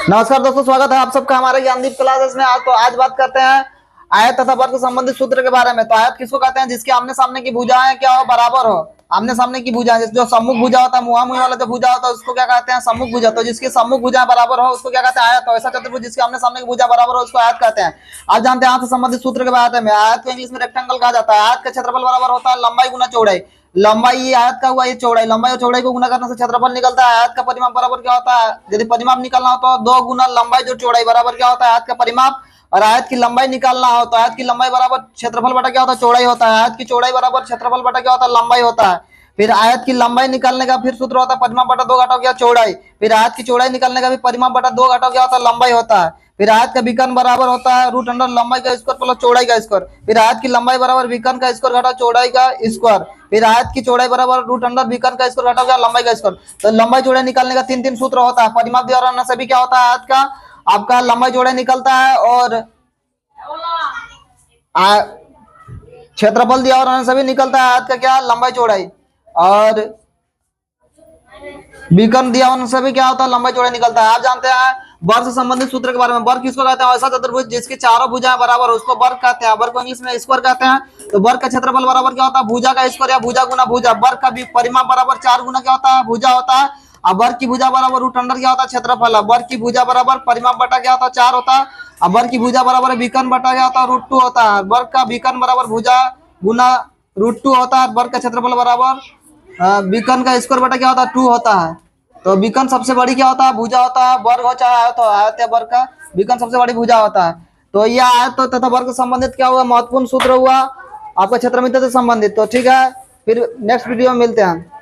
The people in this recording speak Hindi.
नमस्कार दोस्तों, स्वागत है आप सबका हमारे ज्ञानदीप क्लासेस में। आज बात करते हैं आयत तथा वर्ग से संबंधित सूत्र के बारे में। तो आयत किसको कहते हैं? जिसके आमने सामने की भुजाएं क्या हो, बराबर हो। आमने सामने की भुजाएं, जो सम्मुख भुजा होता है, मुहामुही वाला जो भुजा होता है उसको क्या कहते हैं? सम्मुख भुजा। तो जिसकी सम्मुख भुजा बराबर हो उसको क्या कहते हैं? आयत। तो ऐसा चतुर्भुज जिसके आमने सामने की भुजा बराबर हो उसको आयत कहते हैं। आज जानते हैं आयत से संबंधित सूत्र के बारे में। आयत को इंग्लिश में रेक्टेंगल कहा जाता है। आयत का क्षेत्रफल बराबर होता है लंबाई गुना चौड़ाई। लंबाई आयत का हुआ ये चौड़ाई, लंबाई और चौड़ाई को गुना करने से क्षेत्रफल निकलता है। आयत का परिमाप बराबर क्या होता है? यदि परिमाप निकालना हो तो 2 गुना लंबाई जो चौड़ाई बराबर क्या होता है? आयत का परिमाप। और आयत की लंबाई निकालना हो तो आयत की लंबाई बराबर क्षेत्रफल बटा क्या होता है? चौड़ाई होता है। आयत की चौड़ाई बराबर क्षेत्रफल बटा क्या होता है? लंबाई होता है। फिर आयत की लंबाई निकालने का फिर सूत्र होता है परिमाप बटा 2 घटाओ क्या चौड़ाई। फिर आयत की चौड़ाई निकालने का भी परिमाप बटा 2 घटाओ क्या होता है? लंबाई होता है। फिर आयत का विकर्ण बराबर होता है रूट अंडर लंबाई का स्क्वायर प्लस चौड़ाई का स्क्वायर। फिर आयत की लंबाई बराबर विकर्ण का स्क्वायर घटा चौड़ाई का स्क्वायर। फिर आयत की चौड़ाई बराबर रूट अंडर विकर्ण का स्क्वायर घटा गया लंबाई का स्क्वायर। तो लंबाई चौड़ाई निकालने का तीन तीन सूत्र होता है। परिमाप द्वारा से भी क्या होता है? आयत का आपका लंबाई चौड़ाई निकलता है और क्षेत्रफल दिया और से भी निकलता है। आयत का क्या? लंबाई चौड़ाई। और विकर्ण दिया होने से भी क्या होता है? लंबाई चौड़ाई निकलता है। आप जानते हैं वर्ग से संबंधित सूत्र के बारे में। वर्ग किसको कहते हैं? ऐसा चतुर्भुज जिसकी चारों भुजाएं बराबर हो उसको वर्ग कहते हैं। वर्ग को इंग्लिश में स्क्वायर कहते हैं। तो वर्ग का क्षेत्रफल बराबर क्या होता है? भुजा का स्क्वायर या भुजा गुना भुजा। वर्ग का भी परिमाप बराबर 4 गुना क्या होता है? भुजा होता है। अब वर्ग की भुजा बराबर रूट अंडर क्या होता है? क्षेत्रफल। वर्ग की भुजा बराबर परिमाप बटा क्या होता है? 4 होता है। अब वर्ग की भुजा बराबर विकर्ण बटा क्या होता है? √2 होता है। वर्ग का विकर्ण बराबर भुजा गुना √2 होता है। वर्ग का क्षेत्रफल बराबर विकर्ण का स्क्वायर बटा क्या होता है? 2 होता है। तो विकर्ण सबसे बड़ी क्या होता है? भुजा होता है। वर्ग हो चाहे आयत हो, आयत या वर्ग का विकर्ण सबसे बड़ी भुजा होता है। तो यह आयत तथा वर्ग से संबंधित क्या हुआ? महत्वपूर्ण सूत्र हुआ आपका क्षेत्रमिति से संबंधित। तो ठीक है, फिर नेक्स्ट वीडियो में मिलते हैं।